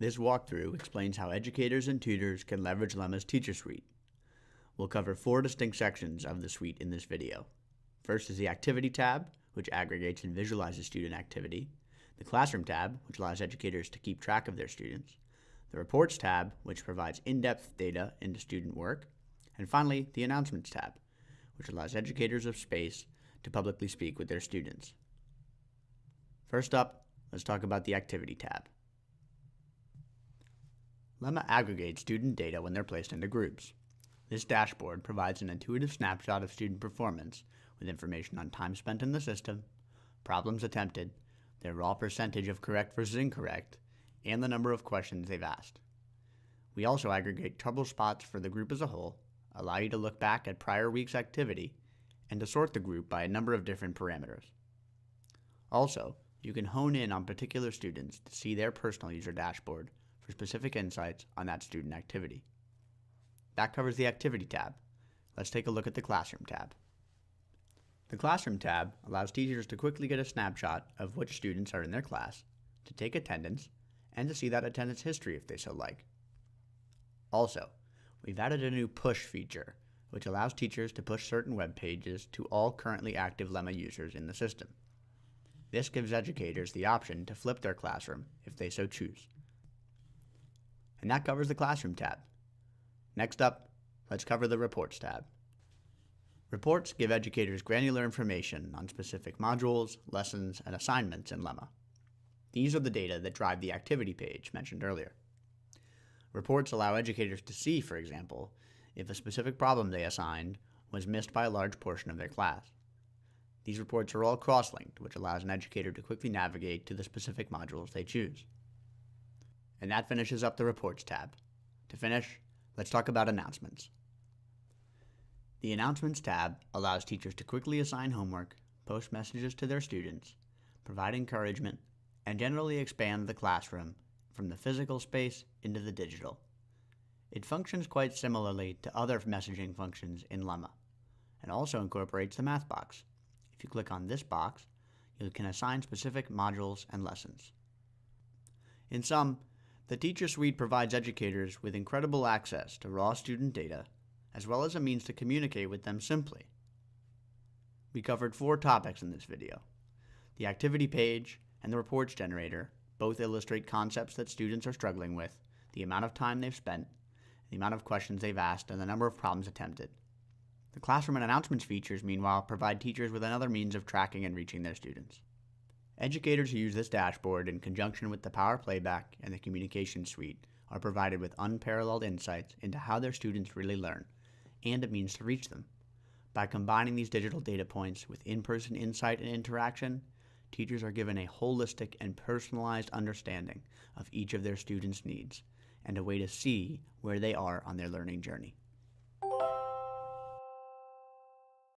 This walkthrough explains how educators and tutors can leverage Lemma's Teacher Suite. We'll cover 4 distinct sections of the suite in this video. First is the Activity tab, which aggregates and visualizes student activity. The Classroom tab, which allows educators to keep track of their students. The Reports tab, which provides in-depth data into student work. And finally, the Announcements tab, which allows educators of space to publicly speak with their students. First up, let's talk about the Activity tab. Lemma aggregates student data when they're placed into groups. This dashboard provides an intuitive snapshot of student performance with information on time spent in the system, problems attempted, their raw percentage of correct versus incorrect, and the number of questions they've asked. We also aggregate trouble spots for the group as a whole, allow you to look back at prior week's activity, and to sort the group by a number of different parameters. Also, you can hone in on particular students to see their personal user dashboard for specific insights on that student activity. That covers the Activity tab. Let's take a look at the Classroom tab. The Classroom tab allows teachers to quickly get a snapshot of which students are in their class, to take attendance, and to see that attendance history if they so like. Also, we've added a new push feature, which allows teachers to push certain web pages to all currently active Lemma users in the system. This gives educators the option to flip their classroom if they so choose. And that covers the Classroom tab. Next up, let's cover the Reports tab. Reports give educators granular information on specific modules, lessons, and assignments in Lemma. These are the data that drive the activity page mentioned earlier. Reports allow educators to see, for example, if a specific problem they assigned was missed by a large portion of their class. These reports are all cross-linked, which allows an educator to quickly navigate to the specific modules they choose. And that finishes up the Reports tab. To finish, let's talk about Announcements. The Announcements tab allows teachers to quickly assign homework, post messages to their students, provide encouragement, and generally expand the classroom from the physical space into the digital. It functions quite similarly to other messaging functions in Lemma, and also incorporates the math box. If you click on this box, you can assign specific modules and lessons. In sum, the Teacher Suite provides educators with incredible access to raw student data, as well as a means to communicate with them simply. We covered 4 topics in this video. The activity page and the reports generator both illustrate concepts that students are struggling with, the amount of time they've spent, the amount of questions they've asked, and the number of problems attempted. The Classroom and Announcements features, meanwhile, provide teachers with another means of tracking and reaching their students. Educators who use this dashboard in conjunction with the Power Playback and the Communication Suite are provided with unparalleled insights into how their students really learn, and a means to reach them. By combining these digital data points with in-person insight and interaction, teachers are given a holistic and personalized understanding of each of their students' needs, and a way to see where they are on their learning journey.